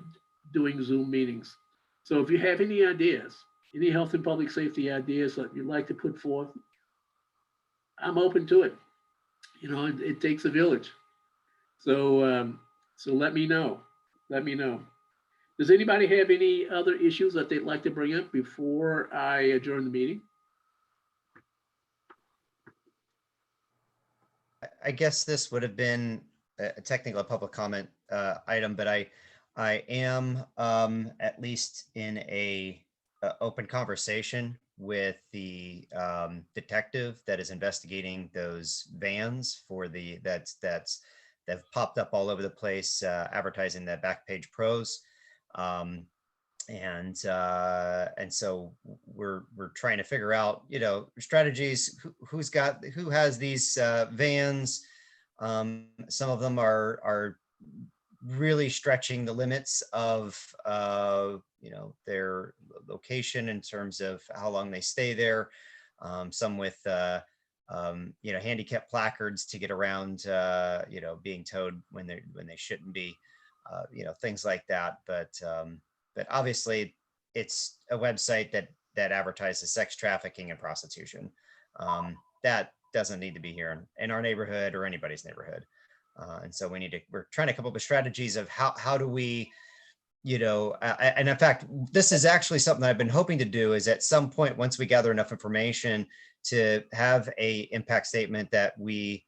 doing Zoom meetings. So if you have any ideas, any health and public safety ideas that you'd like to put forth, I'm open to it. You know, it takes a village. So, so let me know. Let me know. Does anybody have any other issues that they'd like to bring up before I adjourn the meeting? I guess this would have been a technical public comment item, but I am at least in a open conversation with the detective that is investigating those vans for that have popped up all over the place, advertising the Backpage Pros. And so we're trying to figure out, you know, strategies, who has these vans. Some of them are really stretching the limits of you know, their location in terms of how long they stay there. Some with you know, handicap placards to get around you know, being towed when they shouldn't be, you know, things like that. But obviously it's a website that advertises sex trafficking and prostitution. That doesn't need to be here in our neighborhood or anybody's neighborhood. And so we're trying to come up with strategies of how do we, you know, and in fact, this is actually something that I've been hoping to do, is at some point, once we gather enough information, to have a impact statement that we,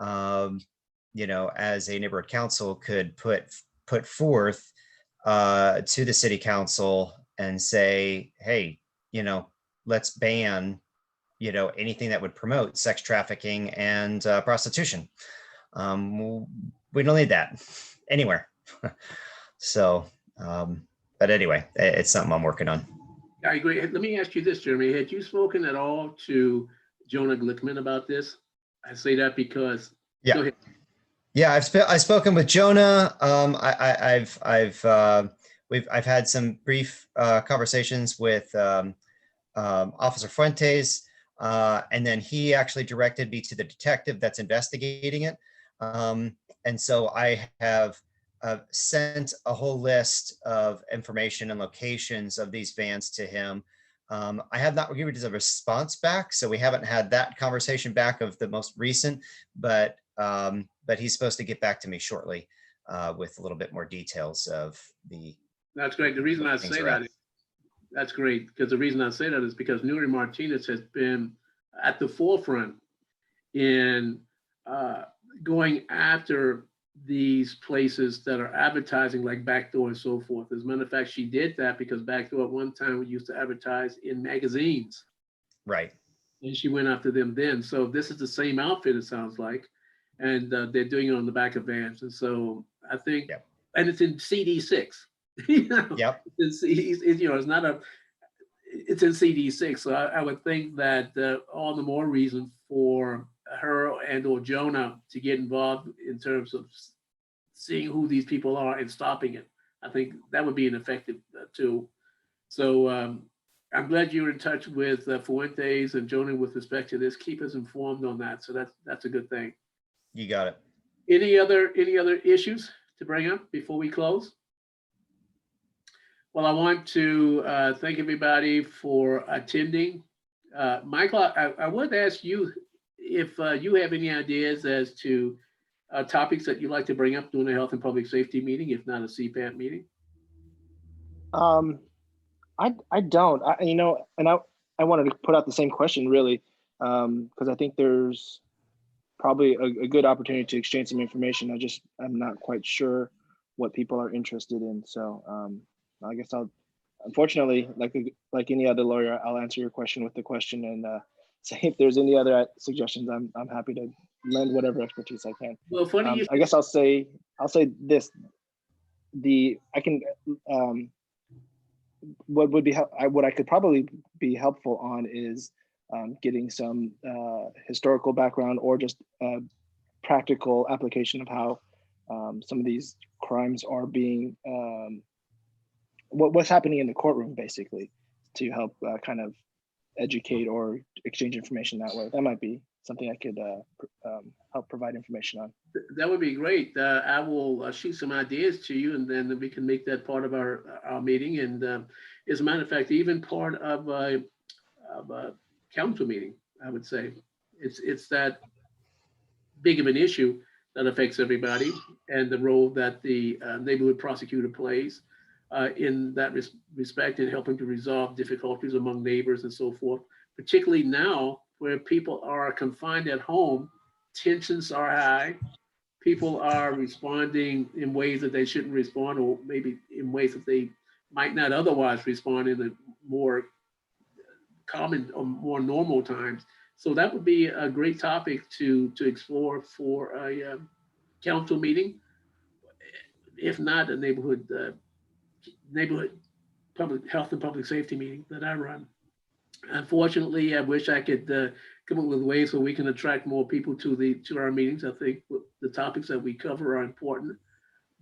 you know, as a neighborhood council could put forth to the city council and say, hey, you know, let's ban, you know, anything that would promote sex trafficking and prostitution. We don't need that anywhere. So, but anyway, it's something I'm working on. I agree. Let me ask you this, Jeremy. Had you spoken at all to Jonah Glickman about this? I say that because, Yeah. Go ahead. Yeah, I've spoken with Jonah. I've had some brief conversations with Officer Fuentes, and then he actually directed me to the detective that's investigating it. And so I have sent a whole list of information and locations of these vans to him. I have not received a response back, so we haven't had that conversation back of the most recent, but he's supposed to get back to me shortly with a little bit more details of the. That's great. The reason I things say are that at. is, that's great, because the reason I say that is because Nuri Martinez has been at the forefront in going after these places that are advertising like Backdoor and so forth. As a matter of fact, she did that because Backdoor at one time we used to advertise in magazines, Right. and she went after them then. So this is the same outfit, it sounds like, and they're doing it on the back of vans. And so I think, Yep. and it's in CD6. You know, Yep. it's not a, it's in CD6. So I would think that all the more reason for her and or Jonah to get involved in terms of seeing who these people are and stopping it. I think that would be an effective tool. So I'm glad you're in touch with Fuentes and Jonah with respect to this. Keep us informed on that. So that's a good thing. You got it. Any other issues to bring up before we close? Well, I want to thank everybody for attending. Michael, I would ask you if you have any ideas as to topics that you'd like to bring up during a health and public safety meeting, if not a CPAP meeting. I don't. And I wanted to put out the same question really, because I think there's probably a good opportunity to exchange some information. I'm not quite sure what people are interested in. So I guess unfortunately, like any other lawyer, I'll answer your question with the question and say if there's any other suggestions, I'm happy to lend whatever expertise I can. Well, funny. I guess I'll say this. What I could probably be helpful on is getting some historical background or just practical application of how some of these crimes are being what's happening in the courtroom, basically, to help kind of educate or exchange information that way. That might be something I could help provide information on. That would be great. I will shoot some ideas to you, and then we can make that part of our meeting. And as a matter of fact, even part of a council meeting, I would say. It's that big of an issue that affects everybody, and the role that the neighborhood prosecutor plays in that respect in helping to resolve difficulties among neighbors and so forth, particularly now where people are confined at home, tensions are high, people are responding in ways that they shouldn't respond, or maybe in ways that they might not otherwise respond in the more common or more normal times. So that would be a great topic to explore for a council meeting, if not a neighborhood public health and public safety meeting that I run. Unfortunately, I wish I could come up with ways where we can attract more people to our meetings. I think the topics that we cover are important,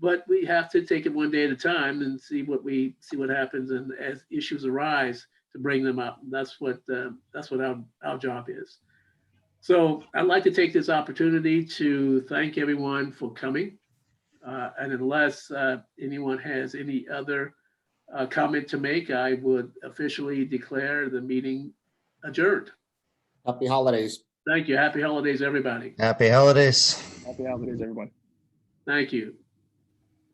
but we have to take it one day at a time and see what happens, and as issues arise, to bring them up. That's what our job is. So I'd like to take this opportunity to thank everyone for coming. And unless anyone has any other comment to make, I would officially declare the meeting adjourned. Happy holidays. Thank you. Happy holidays, everybody. Happy holidays. Happy holidays, everyone. Thank you.